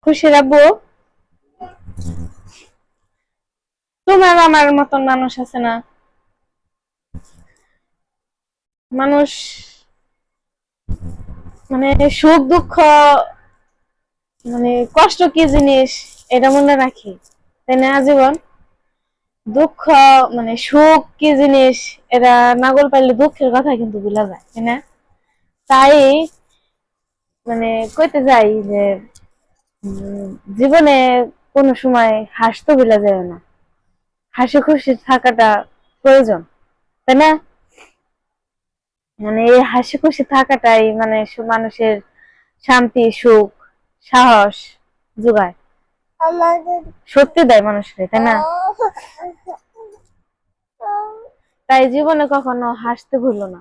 খুশি রাখবো। তোমার আমার মতন মানুষ আছে না, মানুষ মানে সুখ দুঃখ মানে কষ্ট কি জিনিস এটা মনে রাখি, তাই না? জীবন দুঃখ মানে সুখ কি জিনিস এটা নাগল পাইলে দুঃখের কথা কিন্তু ভুলা যায়, তাই না? তাই মানে কইতে যাই যে জীবনে কোনো সময় হাসতে ভুলা যায় না, হাসি খুশি থাকাটা প্রয়োজন, তাই না? মানে এই হাসি খুশি থাকাটাই মানে মানুষের শান্তি সুখ সাহস যোগায়, শক্তি দেয় মানুষকে, তাই না? তাই জীবনে কখনো হাসতে ভুলো না।